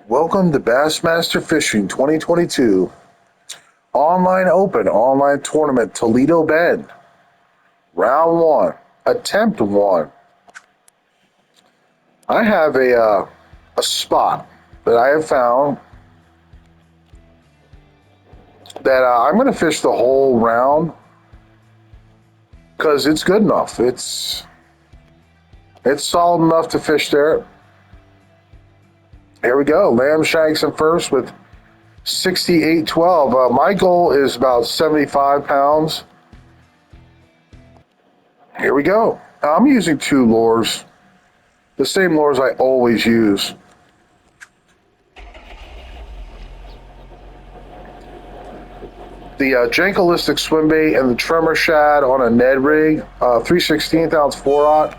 Welcome to Bassmaster Fishing 2022 Online Open Online Tournament Toledo Bend. Round 1, Attempt 1. I have a spot that I have found that I'm going to fish the whole round because it's good enough. It's solid enough to fish there. Here we go. Lamb shanks in first with 68.12. My goal is about 75 pounds. Here we go. I'm using two lures, the same lures I always use. The Jankolistic swim bait and the tremor shad on a Ned rig, 3/16 ounce 4/0.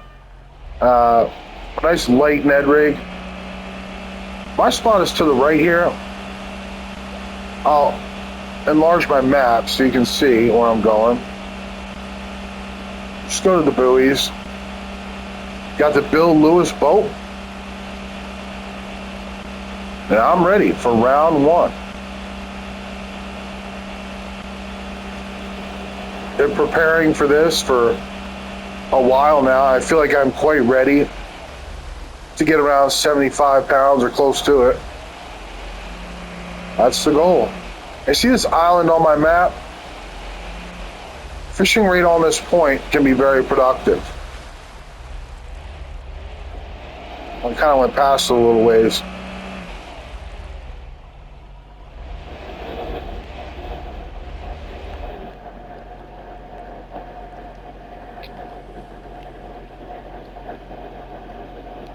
Nice light Ned rig. My spot is to the right here. I'll enlarge my map so you can see where I'm going. Just go to the buoys. Got the Bill Lewis boat. And I'm ready for round 1. Been preparing for this for a while now. I feel like I'm quite ready to get around 75 pounds or close to it. That's the goal. I see this island on my map. Fishing rate on this point can be very productive. I kind of went past it a little ways.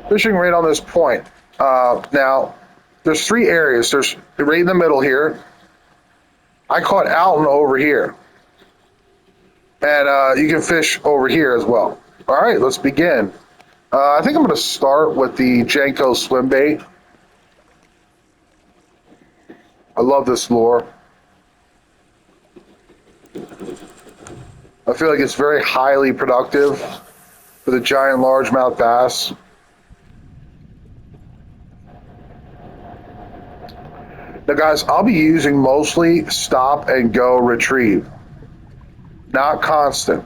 Fishing rate on this point. Now, there's 3 areas. There's right in the middle here. I caught Alton over here. And you can fish over here as well. All right, let's begin. I think I'm going to start with the Janko swim bait. I love this lure. I feel like it's very highly productive for the giant largemouth bass. Now guys, I'll be using mostly stop and go retrieve, not constant.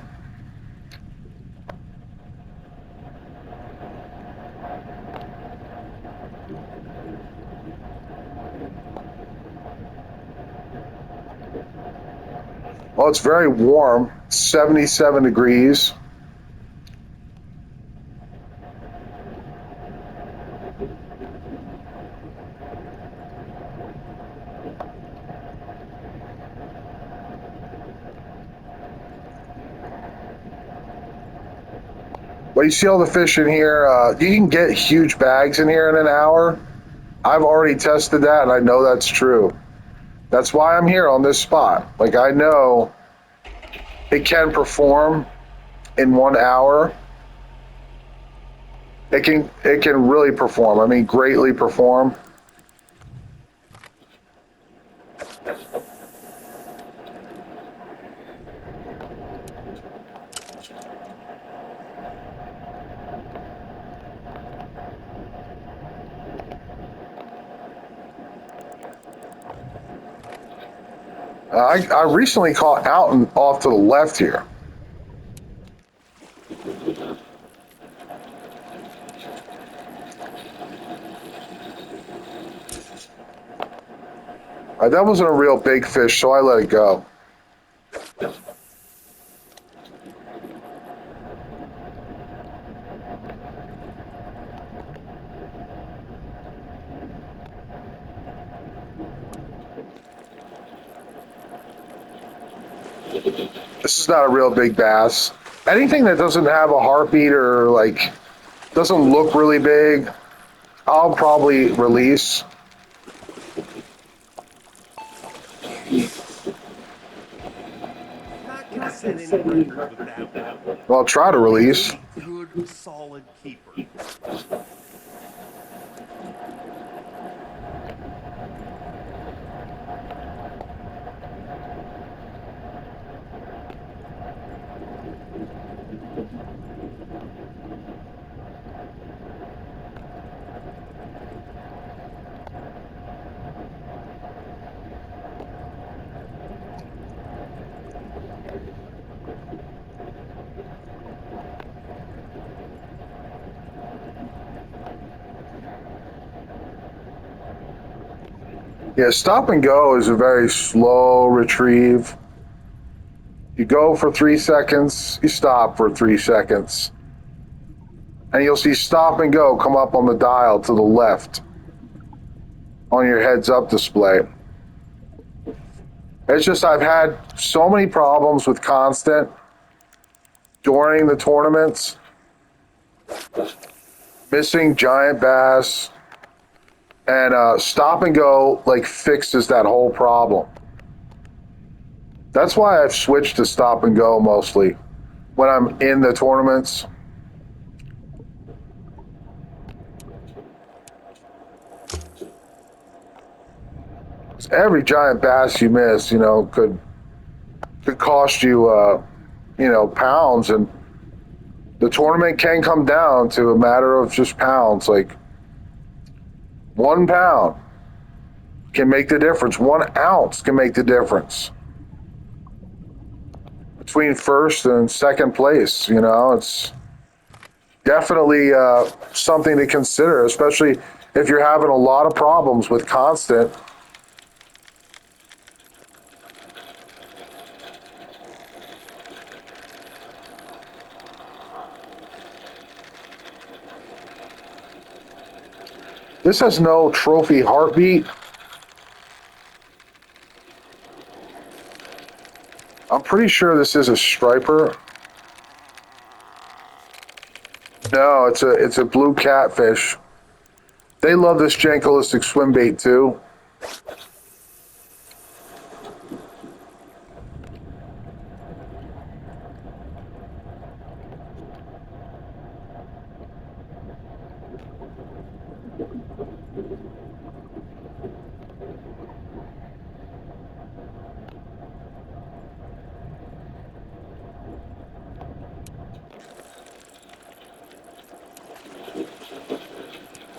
Well, it's very warm, 77 degrees. Well, you see all the fish in here. You can get huge bags in here in an hour. I've already tested that, and I know that's true. That's why I'm here on this spot. Like, I know it can perform in 1 hour. It can really perform. I mean, greatly perform. I recently caught Alton off to the left here. That wasn't a real big fish, so I let it go. This is not a real big bass. Anything that doesn't have a heartbeat or like doesn't look really big, I'll probably release. Well, I'll try to release. Good, solid keeper. Yeah, stop and go is a very slow retrieve. You go for 3 seconds, you stop for 3 seconds, and you'll see stop and go come up on the dial to the left on your heads up display. It's just I've had so many problems with constant during the tournaments, missing giant bass, and stop and go like fixes that whole problem. That's why I've switched to stop and go mostly when I'm in the tournaments. Every giant bass you miss, could cost you, pounds, and the tournament can come down to a matter of just pounds. Like 1 pound can make the difference. 1 ounce can make the difference between first and second place. It's definitely something to consider, especially if you're having a lot of problems with constant. This has no trophy heartbeat. I'm pretty sure this is a striper. No, it's a blue catfish. They love this jankolistic swim bait too.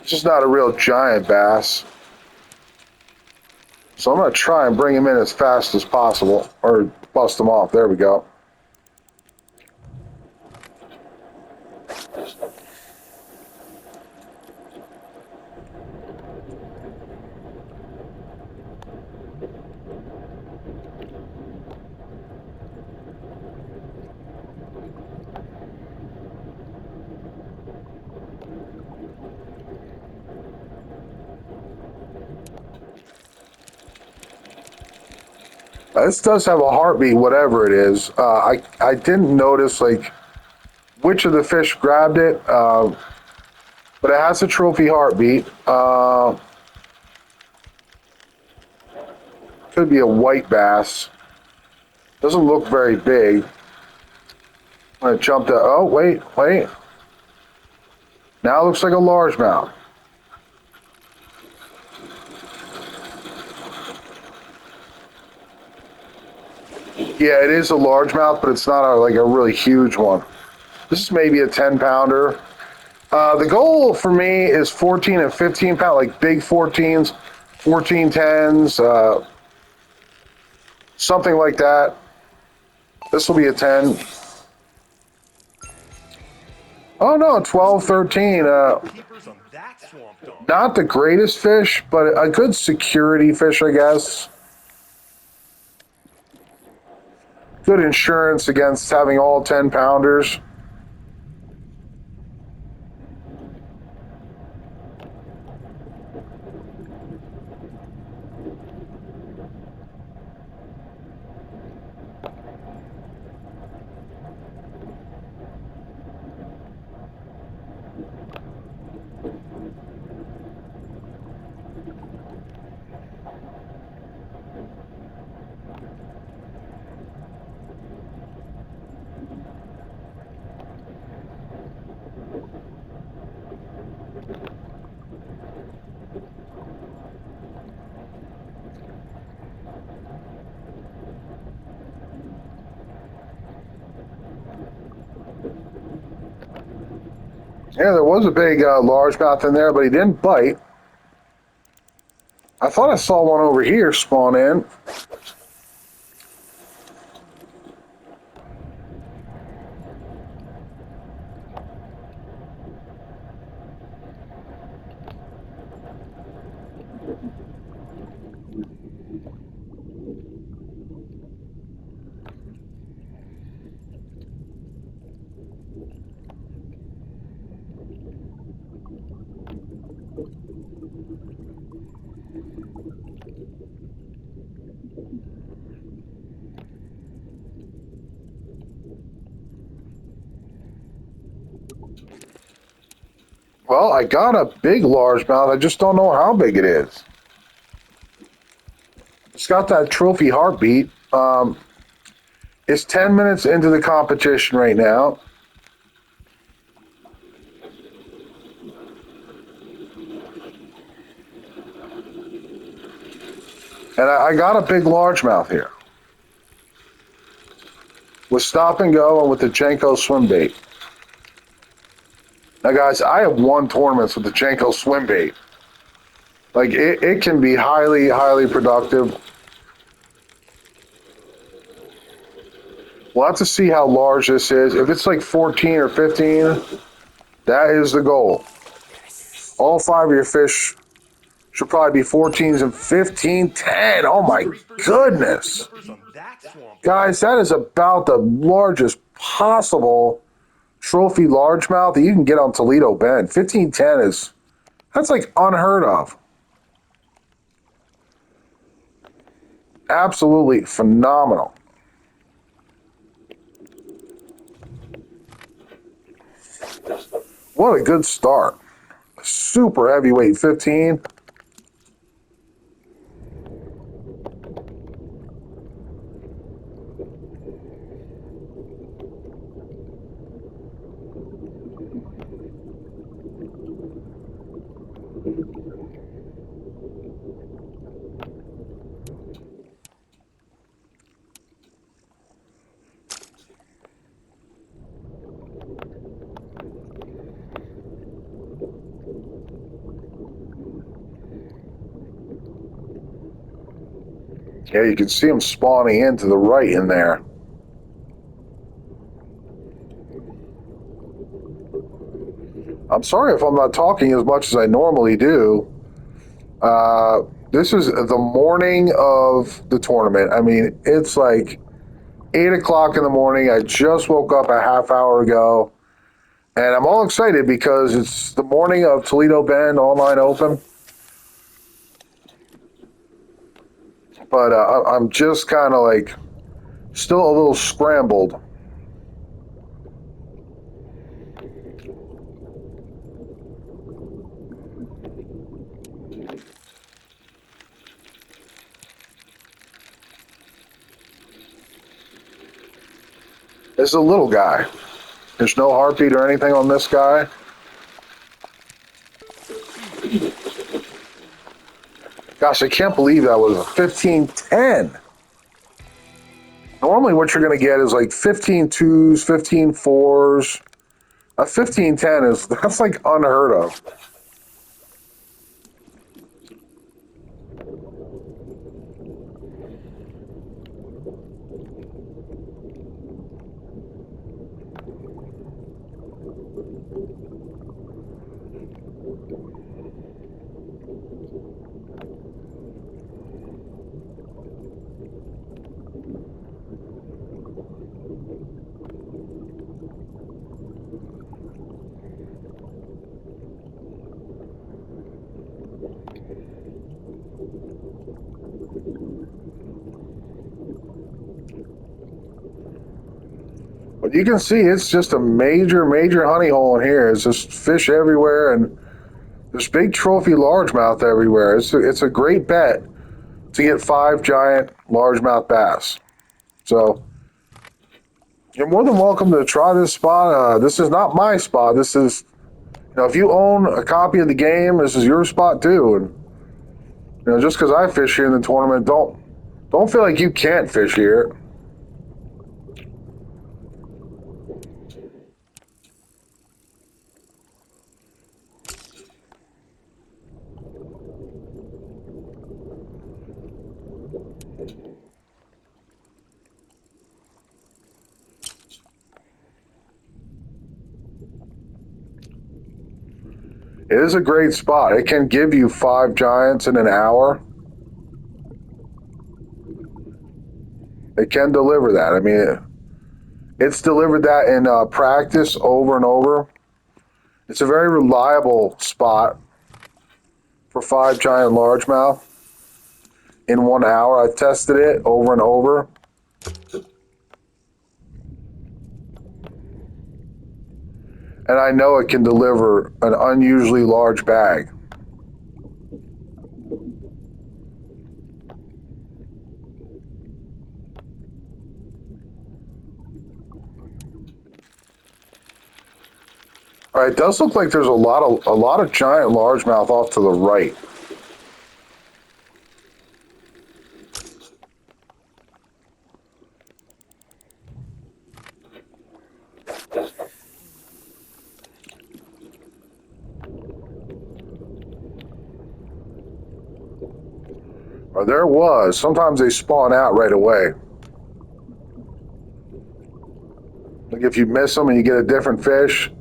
It's just not a real giant bass. So I'm going to try and bring him in as fast as possible, or bust him off. There we go. This does have a heartbeat, whatever it is. I didn't notice like which of the fish grabbed it, but it has a trophy heartbeat. Could be a white bass. Doesn't look very big. I'm gonna jump to. Oh wait. Now it looks like a largemouth. Yeah, it is a largemouth, but it's not like a really huge one. This is maybe a 10-pounder. The goal for me is 14 and 15 pound, like big 14s, 14 10s, something like that. This will be a 10. Oh no, 12, 13. Keepers on that swamp dog. Not the greatest fish, but a good security fish, I guess. Good insurance against having all 10-pounders. Yeah, there was a big largemouth in there, but he didn't bite. I thought I saw one over here spawn in. Well, I got a big largemouth. I just don't know how big it is. It's got that trophy heartbeat. It's 10 minutes into the competition right now. And I got a big largemouth here. With stop and go and with the Jenko swim bait. Now, guys, I have won tournaments with the Jenko swim bait. Like, it can be highly, highly productive. We'll have to see how large this is. If it's like 14 or 15, that is the goal. All 5 of your fish should probably be 14s and 15, 10. Oh my goodness. Guys, that is about the largest possible trophy largemouth that you can get on Toledo Bend. 1510 is, that's like unheard of. Absolutely phenomenal. What a good start. Super heavyweight 15. Yeah, you can see them spawning in to the right in there. I'm sorry if I'm not talking as much as I normally do. This is the morning of the tournament. I mean, it's like 8 o'clock in the morning. I just woke up a half hour ago. And I'm all excited because it's the morning of Toledo Bend Online Open. But I'm just kind of like still a little scrambled. This is a little guy. There's no heartbeat or anything on this guy. Gosh, I can't believe that was a 1510. Normally what you're going to get is like 15 twos, 15 fours. A 1510 is, that's like unheard of. But you can see it's just a major, major honey hole in here. It's just fish everywhere, and there's big trophy largemouth everywhere. It's a great bet to get 5 giant largemouth bass. So you're more than welcome to try this spot. This is not my spot. This is, if you own a copy of the game, this is your spot too. And just because I fish here in the tournament, don't feel like you can't fish here. It is a great spot. It can give you 5 giants in an hour. It can deliver that. I mean, it's delivered that in practice over and over. It's a very reliable spot for 5 giant largemouth in 1 hour. I've tested it over and over. and I know it can deliver an unusually large bag. All right, it does look like there's a lot of giant largemouth off to the right. Or there was. Sometimes they spawn out right away. Like if you miss them and you get a different fish.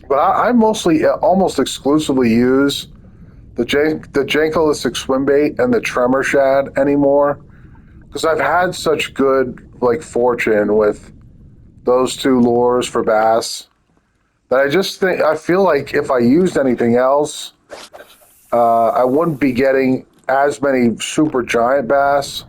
But I mostly, almost exclusively use the Jankolistic swim bait and the tremor shad anymore, because I've had such good like fortune with those two lures for bass that I feel like if I used anything else, I wouldn't be getting as many super giant bass.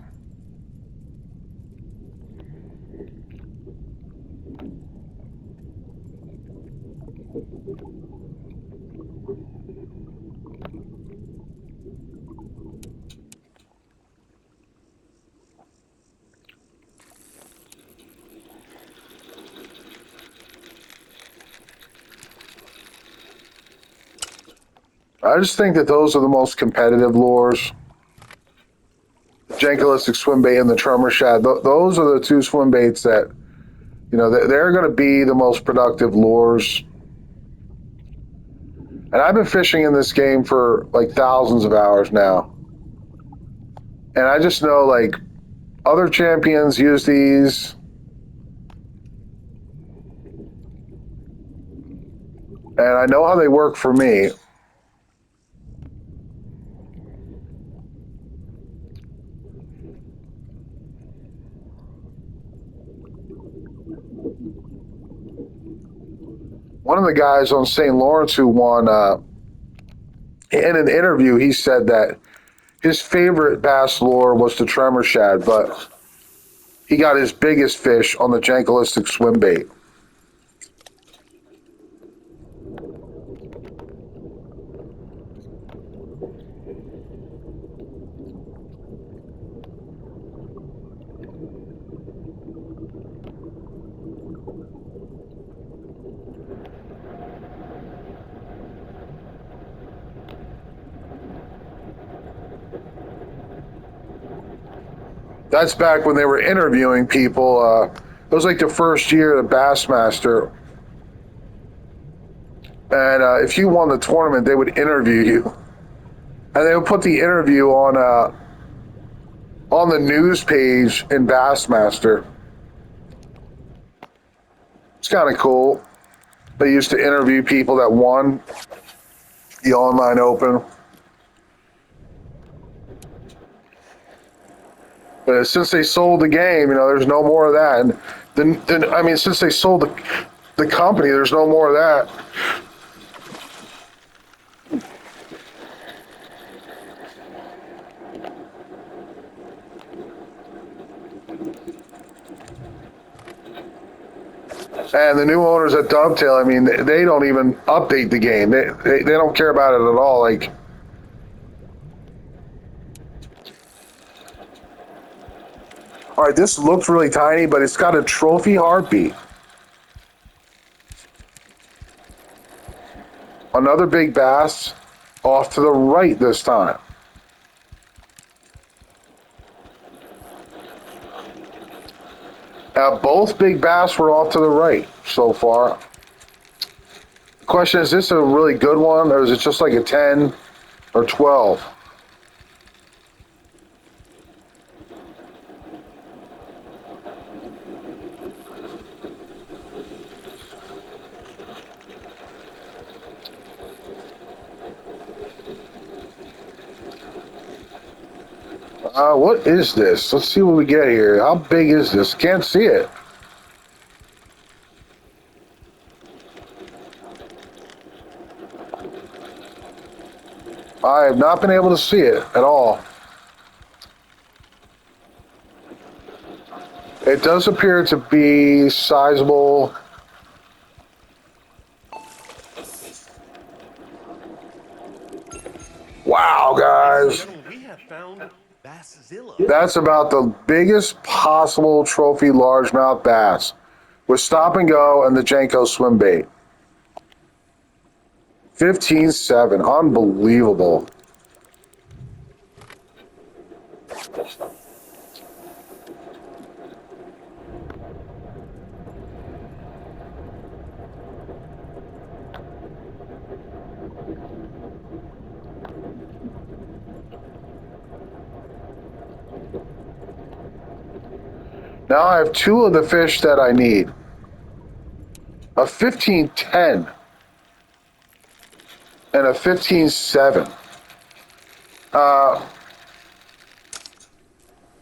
I just think that those are the most competitive lures. Jankolistic swim bait and the tremor shad. Those are the two swim baits that, you know, they're going to be the most productive lures. And I've been fishing in this game for like thousands of hours now. And I just know like other champions use these. And I know how they work for me. One of the guys on St. Lawrence who won, in an interview, he said that his favorite bass lure was the tremor shad, but he got his biggest fish on the Jankolistic swim bait. That's back when they were interviewing people. It was like the first year of Bassmaster. And if you won the tournament, they would interview you. And they would put the interview on the news page in Bassmaster. It's kind of cool. They used to interview people that won the online open. But since they sold the game, you know, there's no more of that. And then I mean, since they sold the company, there's no more of that. And the new owners at Dovetail, I mean, they don't even update the game. They don't care about it at all. Like, all right, this looks really tiny, but it's got a trophy heartbeat. Another big bass off to the right this time. Both big bass were off to the right so far. The question is this a really good one, or is it just like a 10 or 12? What is this? Let's see what we get here. How big is this? Can't see it. I have not been able to see it at all. It does appear to be sizable. Wow, guys. Gentlemen, we have found Basszilla. That's about the biggest possible trophy largemouth bass with stop and go and the Janko swim bait. 15.7. Unbelievable. Now I have two of the fish that I need. A 15.10 and a 15.7.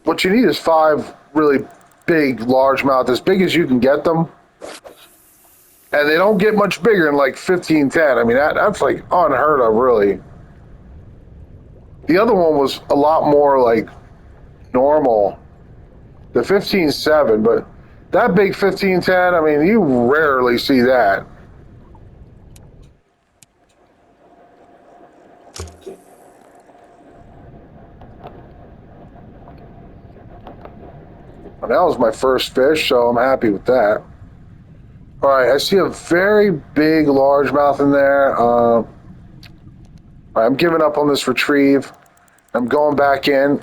What you need is 5 really big largemouth, as big as you can get them. And they don't get much bigger than like 15.10. I mean, that's like unheard of, really. The other one was a lot more like normal, the 15.7, but that big 15.10, I mean, you rarely see that. And that was my first fish, so I'm happy with that. All right, I see a very big largemouth in there. I'm giving up on this retrieve. I'm going back in.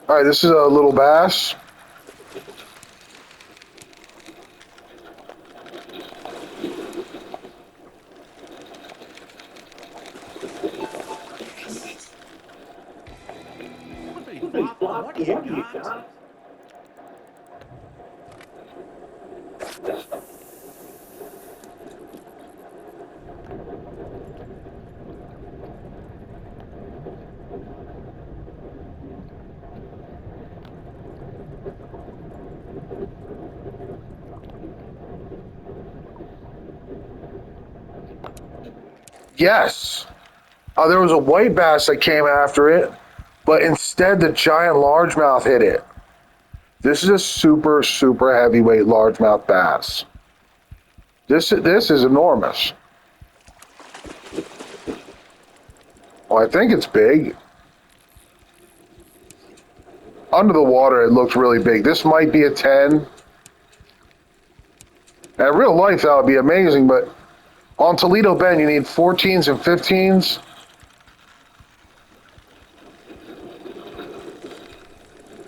All right, this is a little bass. Hey, Papa, what do you got? Yes. There was a white bass that came after it, but instead the giant largemouth hit it. This is a super, super heavyweight largemouth bass. This is enormous. Well, I think it's big. Under the water, it looked really big. This might be a 10. In real life, that would be amazing, but on Toledo Bend, you need 14s and 15s.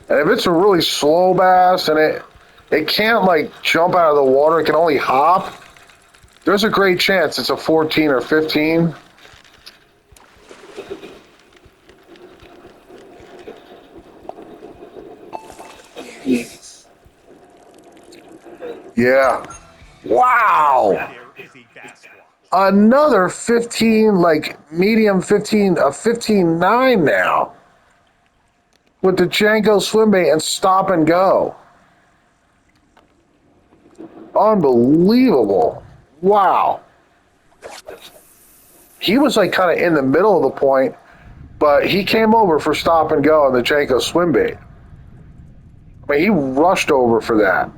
And if it's a really slow bass and it can't like jump out of the water, it can only hop, there's a great chance it's a 14 or 15. Yeah. Wow. There is a bass squat. Another 15, like medium 15, a 15.9 now. With the Janko swim bait and stop and go. Unbelievable. Wow. He was like kind of in the middle of the point, but he came over for stop and go on the Janko swim bait. I mean, he rushed over for that.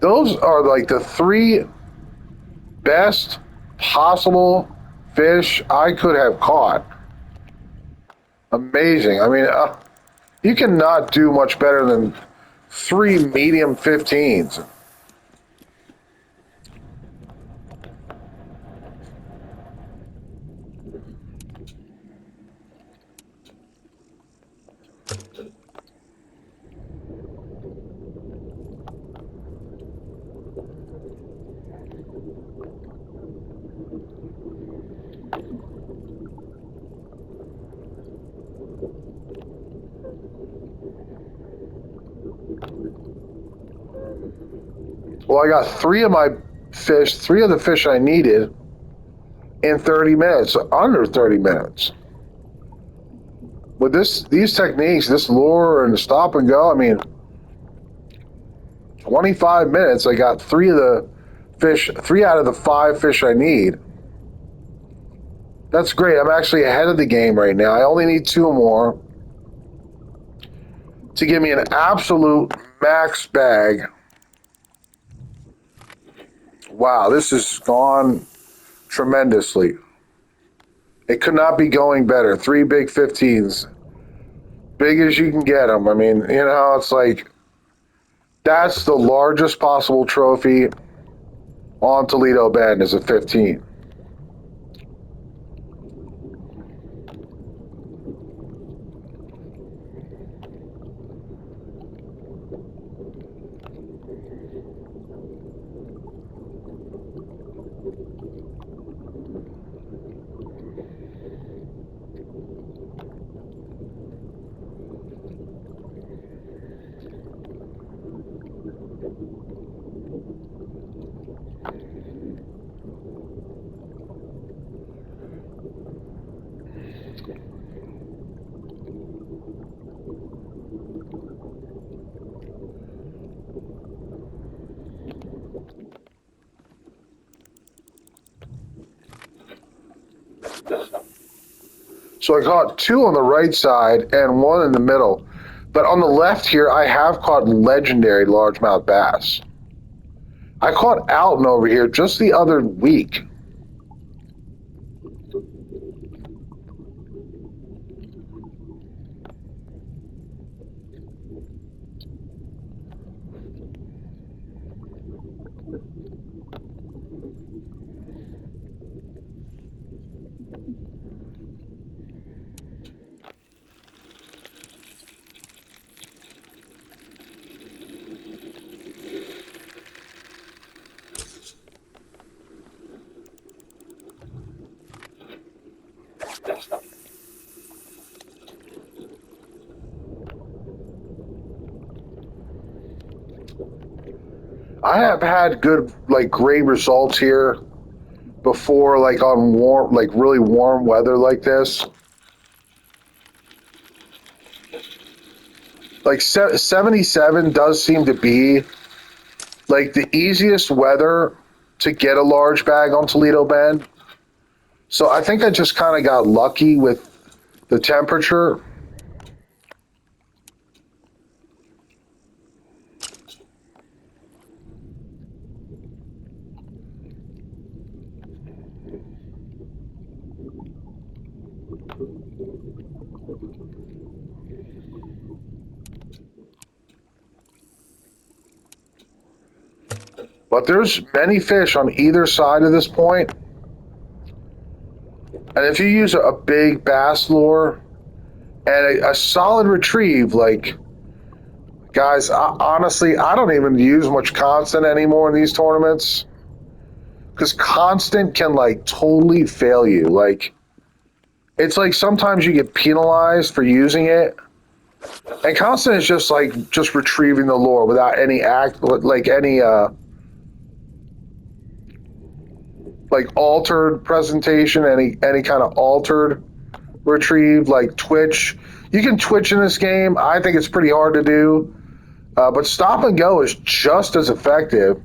Those are like the 3 best possible fish I could have caught. Amazing. I mean, you cannot do much better than 3 medium 15s. Well, I got three of the fish I needed in 30 minutes, under 30 minutes. With these techniques, this lure and stop and go, I mean, 25 minutes, I got three out of the 5 fish I need. That's great. I'm actually ahead of the game right now. I only need 2 more to give me an absolute max bag. Wow, this has gone tremendously. It could not be going better. 3 big 15s. Big as you can get them. I mean, it's like, that's the largest possible trophy on Toledo Bend is a 15. So I caught 2 on the right side and 1 in the middle. But on the left here, I have caught legendary largemouth bass. I caught Alton over here just the other week. I have had good, like, great results here before, like on warm, like really warm weather like this. Like 77 does seem to be like the easiest weather to get a large bag on Toledo Bend. So I think I just kind of got lucky with the temperature. But there's many fish on either side of this point. And if you use a big bass lure and a solid retrieve, like, guys, honestly, I don't even use much constant anymore in these tournaments because constant can, like, totally fail you. Like, it's like sometimes you get penalized for using it. And constant is just like just retrieving the lure without any like altered presentation, any kind of altered retrieve, like twitch. You can twitch in this game. I think it's pretty hard to do, but stop and go is just as effective.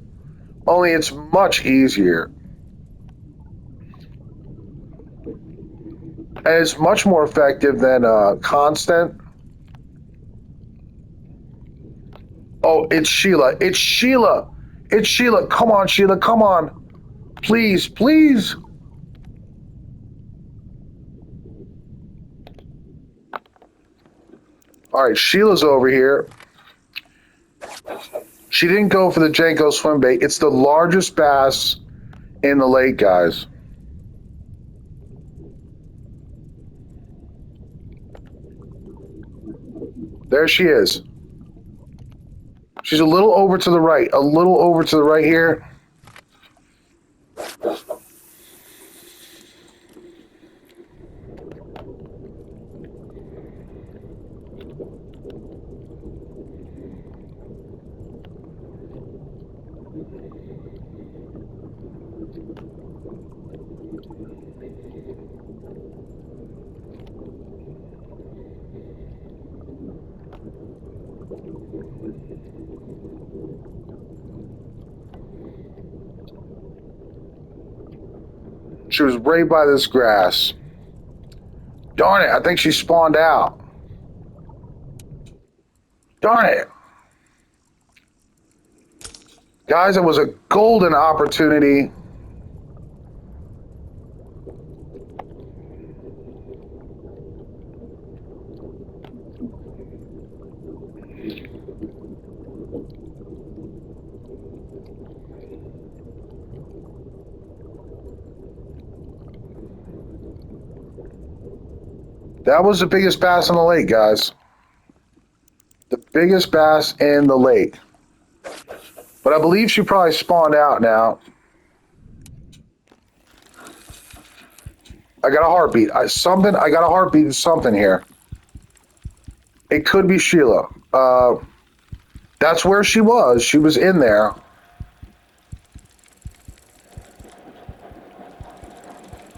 Only it's much easier, and it's much more effective than constant. Oh, it's Sheila. It's Sheila. It's Sheila. Come on, Sheila. Come on. Please, please. All right, Sheila's over here. She didn't go for the Jenko swim bait. It's the largest bass in the lake, guys. There she is. She's a little over to the right. A little over to the right here. She was right by this grass. Darn it, I think she spawned out. Darn it. Guys, it was a golden opportunity. That was the biggest bass in the lake, guys. The biggest bass in the lake. But I believe she probably spawned out now. I got a heartbeat. I got a heartbeat in something here. It could be Sheila. That's where she was. She was in there.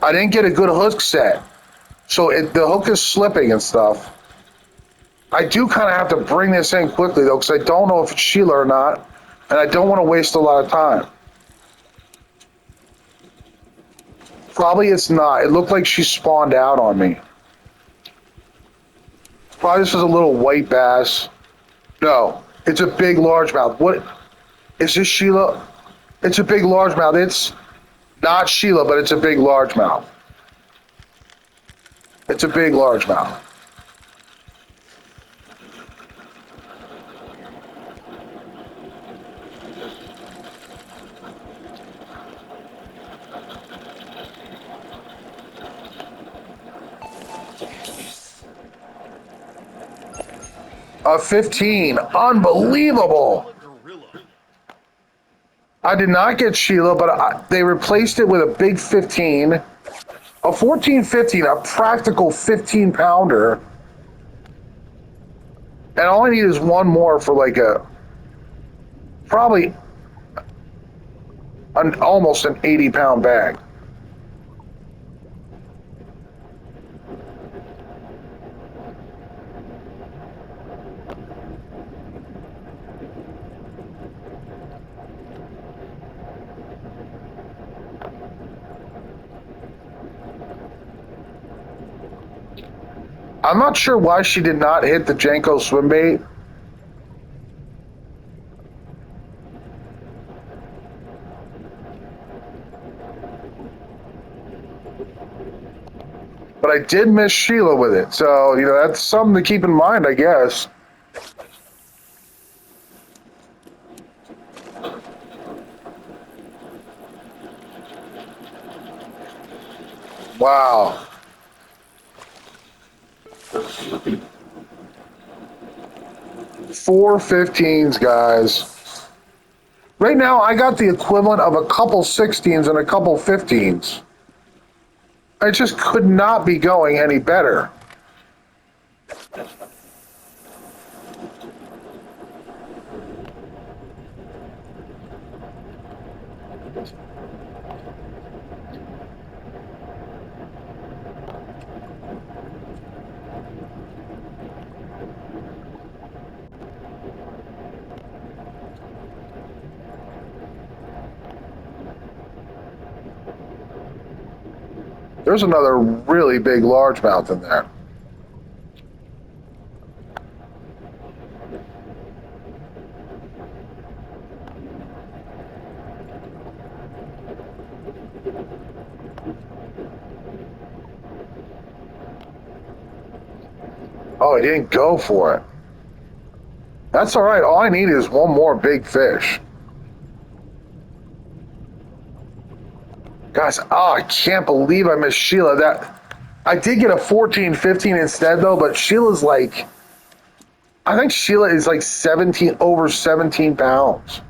I didn't get a good hook set. So the hook is slipping and stuff. I do kind of have to bring this in quickly, though, because I don't know if it's Sheila or not. And I don't want to waste a lot of time. Probably it's not. It looked like she spawned out on me. Probably this is a little white bass. No, it's a big largemouth. What? Is this Sheila? It's a big largemouth. It's not Sheila, but it's a big largemouth. It's a big largemouth. A 15. Unbelievable. Gorilla. I did not get Sheila, but they replaced it with a big 15. A 14-15, a practical 15-pounder. And all I need is one more for like probably almost an 80-pound bag. I'm not sure why she did not hit the Jenko swim bait. But I did miss Sheila with it. So, that's something to keep in mind, I guess. Wow. Four 15s, guys. Right now, I got the equivalent of a couple 16s and a couple 15s. I just could not be going any better. There's another really big largemouth in there. Oh, he didn't go for it. That's all right. All I need is one more big fish. Guys, oh, I can't believe I missed Sheila. That I did get a 14, 15 instead though, but Sheila's like, I think Sheila is like 17, over 17 pounds.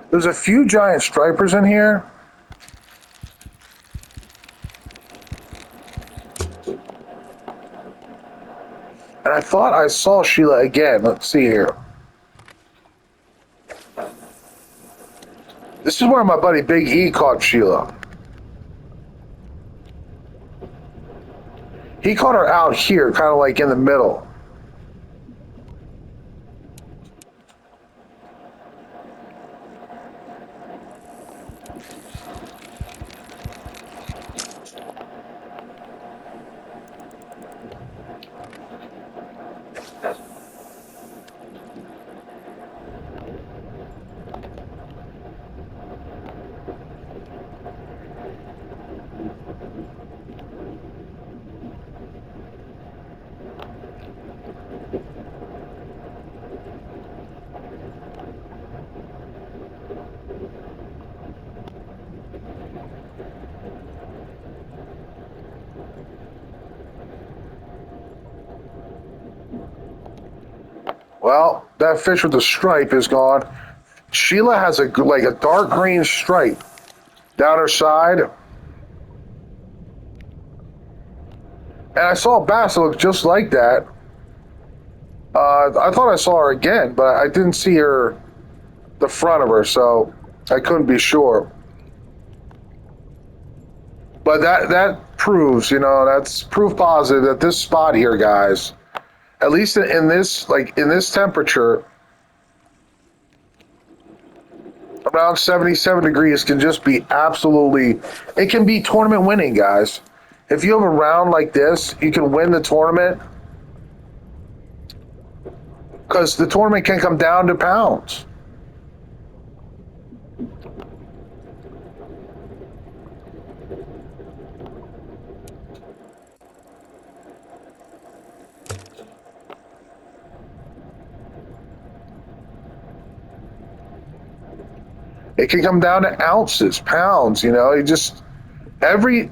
There's a few giant stripers in here. And I thought I saw Sheila again. Let's see here. This is where my buddy Big E caught Sheila. He caught her out here, kind of like in the middle. Well, that fish with the stripe is gone. Sheila has a like a dark green stripe down her side. And I saw a bass that looked just like that. I thought I saw her again, but I didn't see her, the front of her, so I couldn't be sure. But that proves, you know, that's proof positive that this spot here, guys, at least in this, like in this temperature, around 77 degrees can just be absolutely, it can be tournament winning, guys. If you have a round like this, you can win the tournament because the tournament can come down to pounds. It can come down to ounces, pounds, you know, you just, every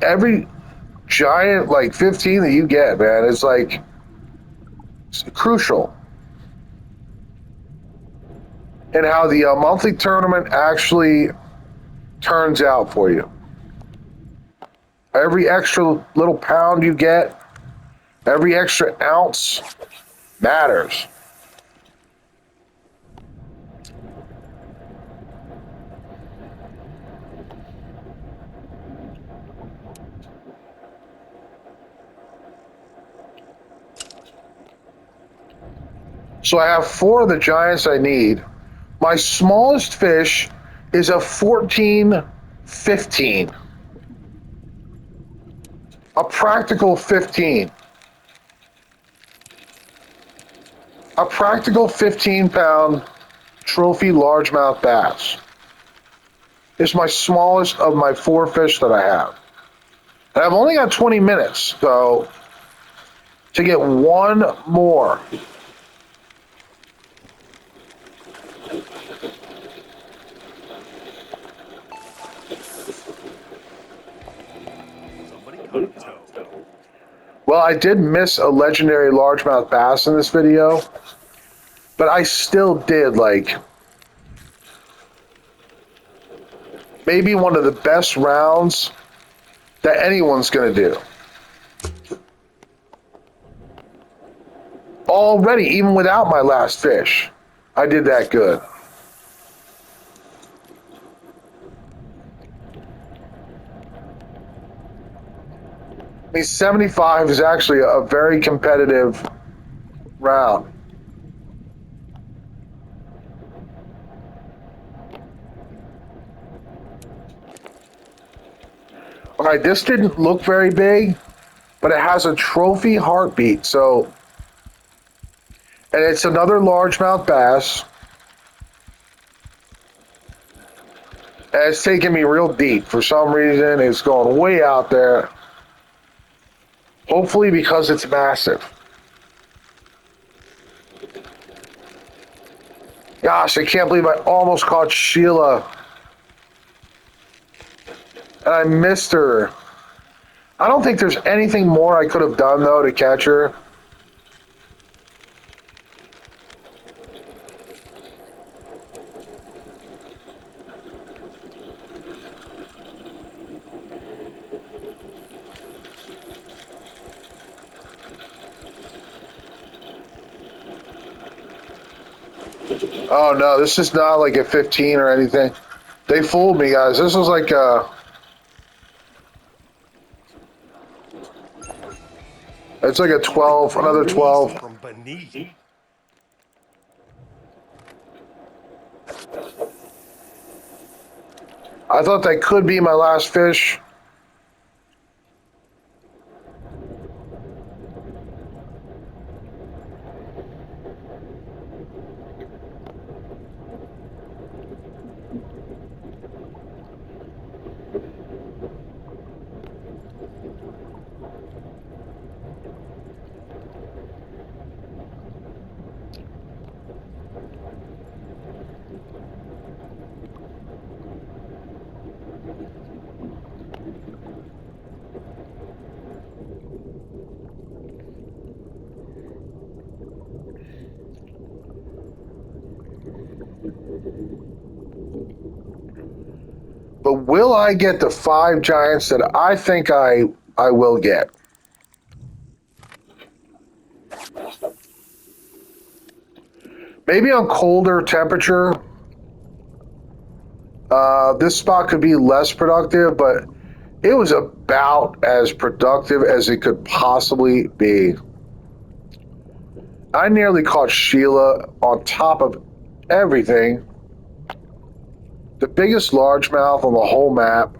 giant like 15 that you get, man, is like it's crucial in how the monthly tournament actually turns out for you. Every extra little pound you get, every extra ounce matters. So I have 4 of the giants I need. My smallest fish is a 14, 15. A practical 15. A practical 15-pound trophy largemouth bass is my smallest of my 4 fish that I have. And I've only got 20 minutes, so to get one more. Somebody caught a toad. Well, I did miss a legendary largemouth bass in this video, but I still did like maybe one of the best rounds that anyone's going to do. Already, even without my last fish, I did that good. mean, 75 is actually a very competitive round. All right, this didn't look very big, but it has a trophy heartbeat. So, and it's another largemouth bass. And it's taking me real deep. For some reason, it's going way out there. Hopefully, because it's massive. Gosh, I can't believe I almost caught Sheila. And I missed her. I don't think there's anything more I could have done, though, to catch her. Oh, no, this is not like a 15 or anything. They fooled me, guys. This was like it's like a 12, another Broke easy 12. from beneath. I thought that could be my last fish. But will I get the 5 giants that I think I will get? Maybe on colder temperature, this spot could be less productive, but it was about as productive as it could possibly be. I nearly caught Sheila on top of everything. The biggest largemouth on the whole map.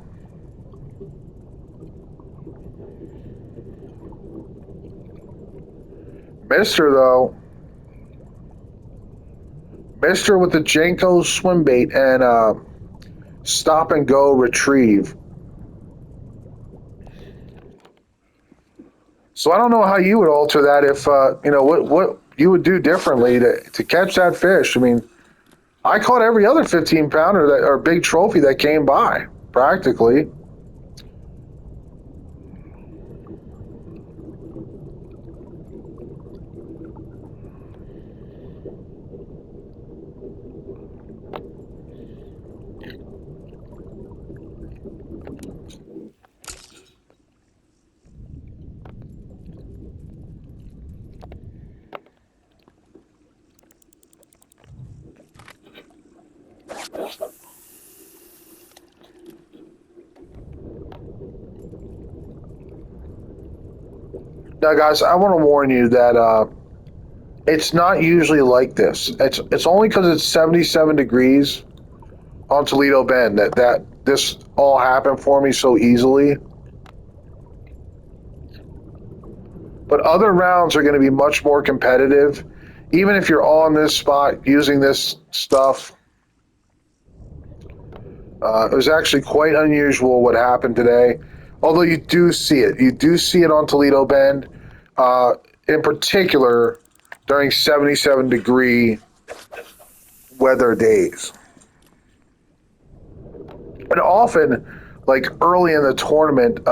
Mister though. Mister with the Jenko swim bait and stop and go retrieve. So I don't know how you would alter that if you know what you would do differently to catch that fish. I mean, I caught every other 15 pounder that or big trophy that came by practically. Now, guys, I want to warn you that it's not usually like this. It's only because it's 77 degrees on Toledo Bend that this all happened for me so easily. But other rounds are going to be much more competitive. Even if you're on this spot using this stuff, it was actually quite unusual what happened today. Although you do see it. You do see it on Toledo Bend, in particular during 77-degree weather days. And often, like early in the tournament,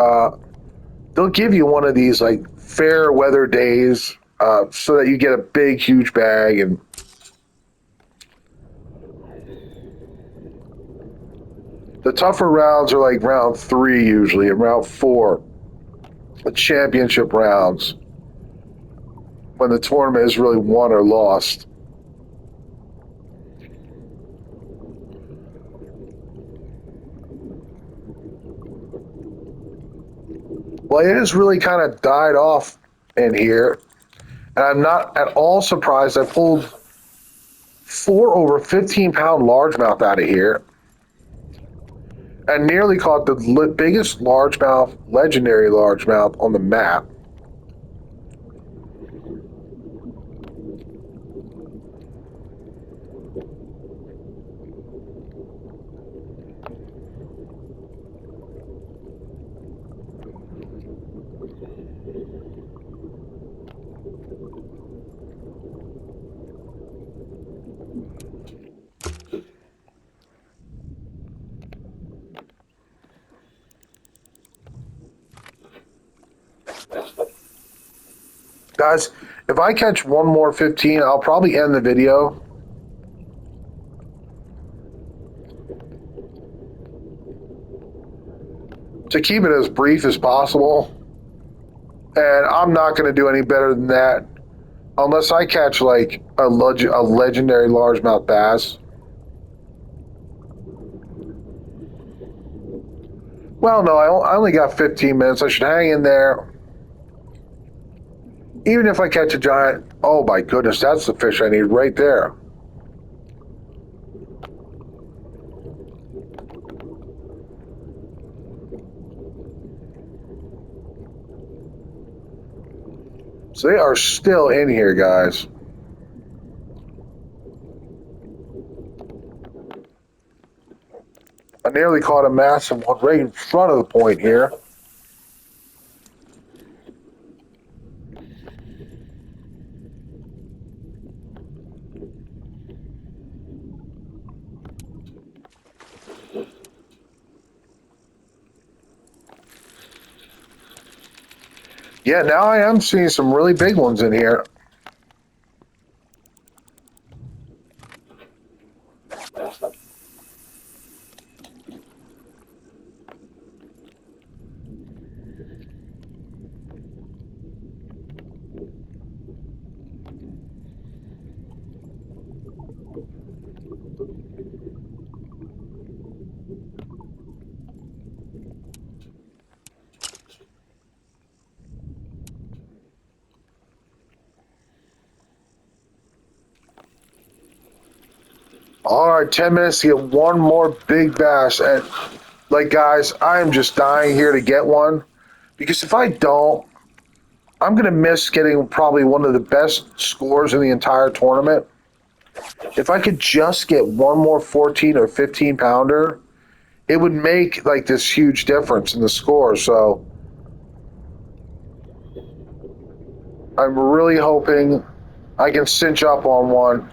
they'll give you one of these like fair weather days so that you get a big, huge bag. And the tougher rounds are like round 3 usually, and round 4, the championship rounds, when the tournament is really won or lost. Well, it has really kind of died off in here. And I'm not at all surprised. I pulled 4 over 15-pound largemouth out of here and nearly caught the biggest largemouth, legendary largemouth on the map. Guys, if I catch one more 15, I'll probably end the video. To keep it as brief as possible. And I'm not going to do any better than that unless I catch like a legendary largemouth bass. Well, no, I only got 15 minutes. I should hang in there. Even if I catch a giant, oh my goodness, that's the fish I need right there. So they are still in here, guys. I nearly caught a massive one right in front of the point here. Yeah, now I am seeing some really big ones in here. All right, 10 minutes to get one more big bass. And, like, guys, I am just dying here to get one. Because if I don't, I'm going to miss getting probably one of the best scores in the entire tournament. If I could just get one more 14 or 15 pounder, it would make, like, this huge difference in the score. So I'm really hoping I can cinch up on one.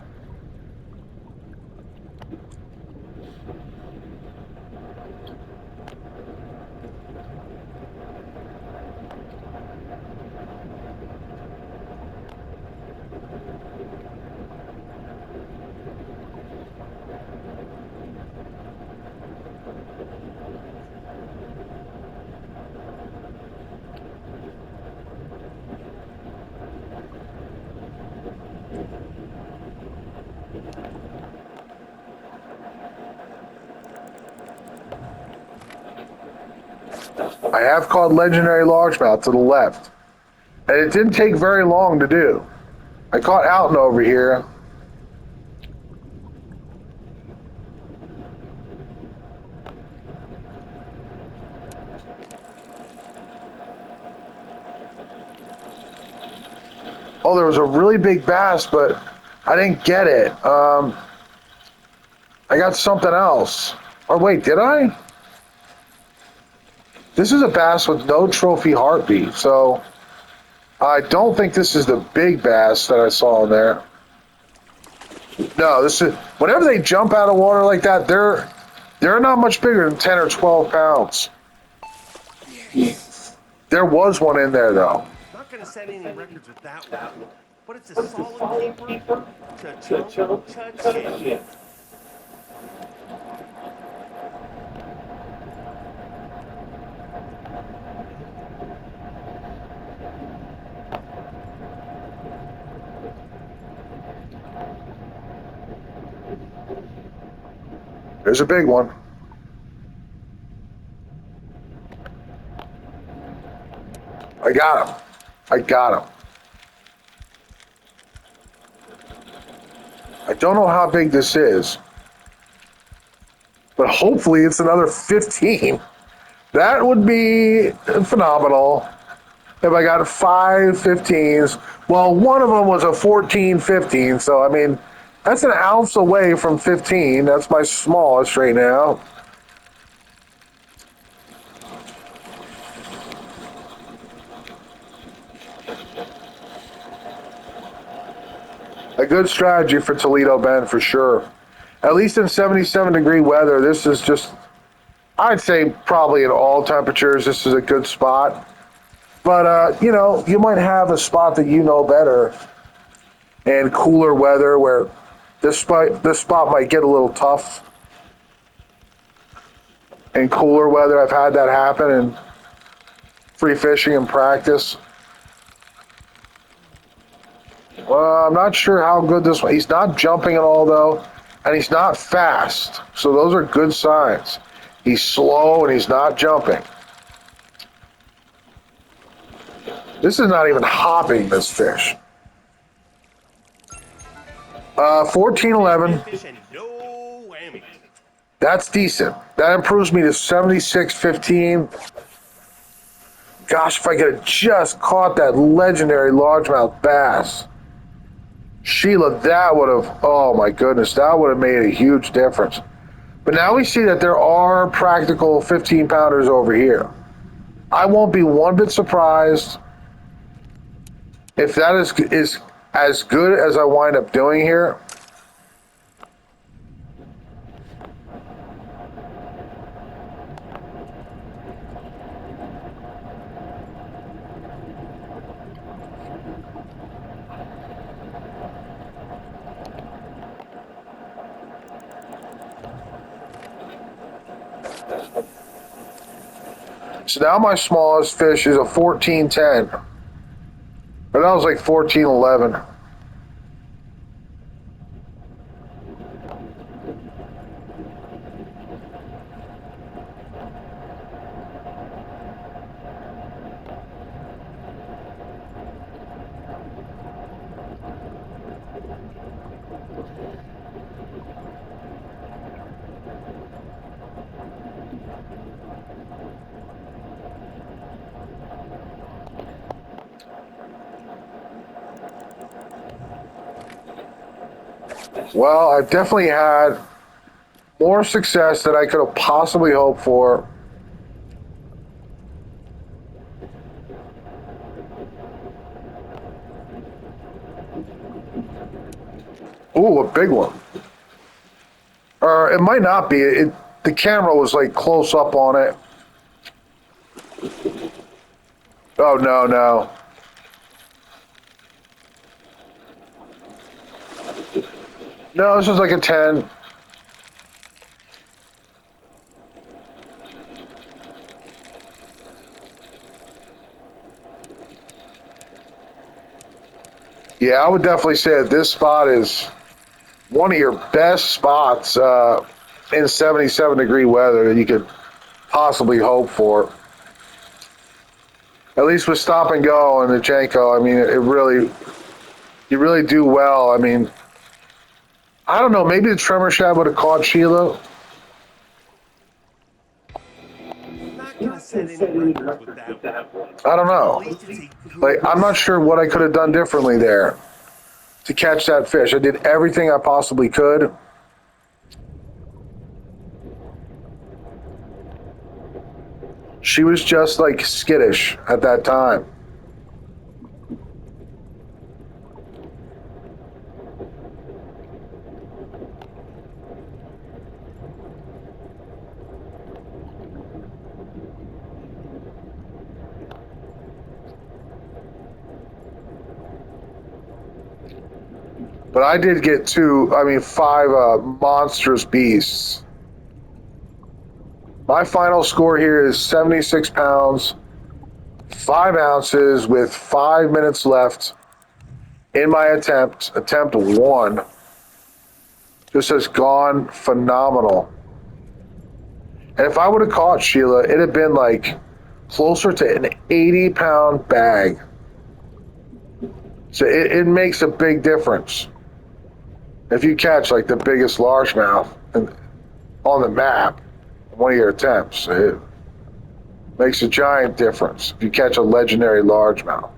I have caught legendary largemouth to the left. And it didn't take very long to do. I caught Alton over here. Oh, there was a really big bass, but I didn't get it. I got something else. Or wait, did I? This is a bass with no trophy heartbeat, so I don't think this is the big bass that I saw in there. No, this is whenever they jump out of water like that, they're not much bigger than 10 or 12 pounds. There was one in there though. Not going to set any records with that one, but it's a solid keeper. Cha-chunk, cha-ching. There's a big one. I got him. I got him. I don't know how big this is, but hopefully it's another 15. That would be phenomenal if I got 5 15s. Well, one of them was a 14-15, so I mean, that's an ounce away from 15. That's my smallest right now. A good strategy for Toledo Bend for sure. At least in 77-degree weather, this is just, I'd say probably in all temperatures, this is a good spot. But, you know, you might have a spot that you know better and cooler weather where this spot might get a little tough. In cooler weather, I've had that happen in free fishing and practice. Well, I'm not sure how good this one. He's not jumping at all though, and he's not fast. So those are good signs. He's slow and he's not jumping. This is not even hopping, this fish. 14-11. Fish and no whammy. That's decent. That improves me to 76-15. Gosh, if I could have just caught that legendary largemouth bass. Sheila, that would have, oh my goodness, that would have made a huge difference. But now we see that there are practical 15-pounders over here. I won't be one bit surprised if that is as good as I wind up doing here. So now my smallest fish is a 14-10. But that was like 14-11. Well, I've definitely had more success than I could have possibly hoped for. Ooh, a big one. Or it might not be. The camera was like close up on it. Oh, no, no. No, this is like a 10. Yeah, I would definitely say that this spot is one of your best spots in 77-degree weather that you could possibly hope for. At least with stop and go and the Janko, I mean, you really do well. I mean, I don't know, maybe the tremor shad would have caught Sheila. Not gonna set any records with that one. I don't At know. least it's a good Like, I'm not sure what I could have done differently there to catch that fish. I did everything I possibly could. She was just like skittish at that time. But I did get five monstrous beasts. My final score here is 76 pounds, 5 ounces with 5 minutes left in my attempt. Attempt 1. This has gone phenomenal. And if I would have caught Sheila, it'd have been like closer to an 80-pound bag. So it makes a big difference. If you catch like the biggest largemouth on the map, one of your attempts, it makes a giant difference. If you catch a legendary largemouth.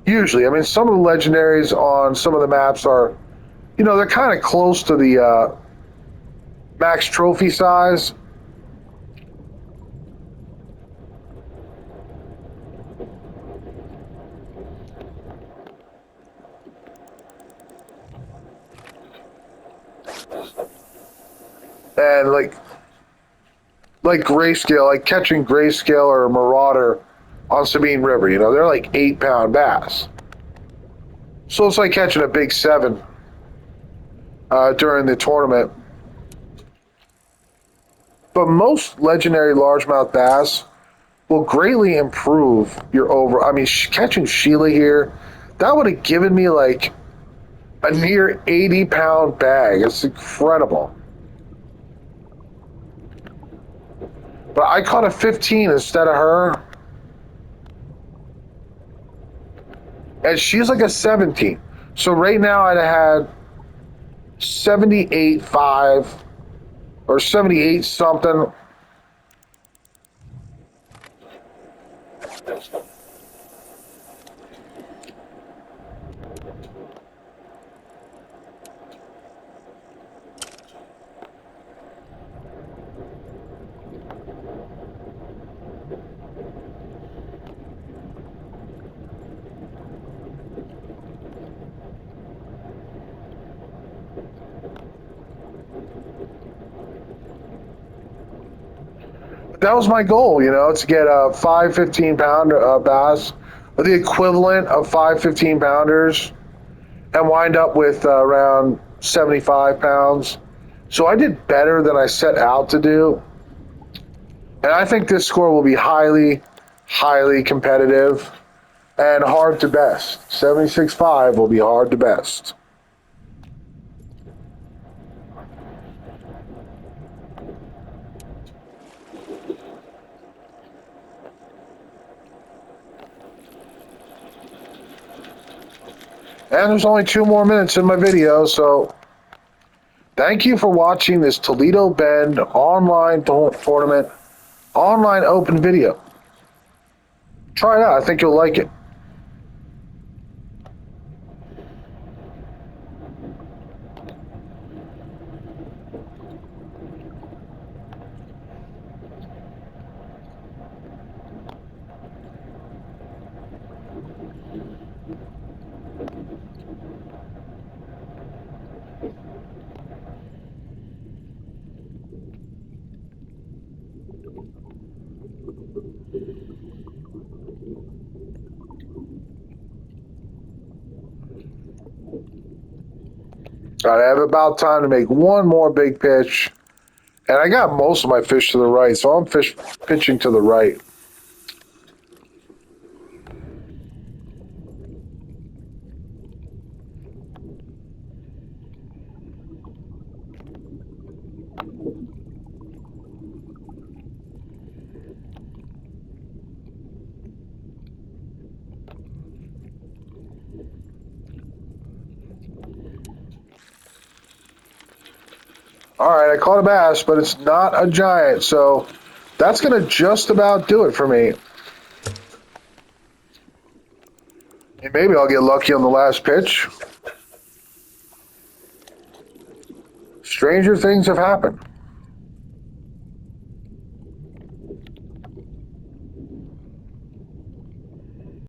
Usually, I mean, some of the legendaries on some of the maps are, they're kind of close to the max trophy size. And like grayscale, like catching grayscale or marauder on Sabine River, they're like 8-pound bass. So it's like catching a big 7 during the tournament. But most legendary largemouth bass will greatly improve your over. I mean, catching Sheila here, that would have given me like a near 80-pound bag. It's incredible. But I caught a 15 instead of her. And she's like a 17. So right now I'd have had 78.5 or 78 something. That was my goal, to get a 5 15-pound bass, or the equivalent of 5 15-pounders, and wind up with around 75 pounds. So I did better than I set out to do. And I think this score will be highly, highly competitive and hard to best. 76.5 will be hard to best. And there's only 2 more minutes in my video, so thank you for watching this Toledo Bend online tournament, online open video. Try it out. I think you'll like it. All right, I have about time to make one more big pitch. And I got most of my fish to the right, so I'm pitching to the right. All right, I caught a bass, but it's not a giant, so that's going to just about do it for me. And maybe I'll get lucky on the last pitch. Stranger things have happened.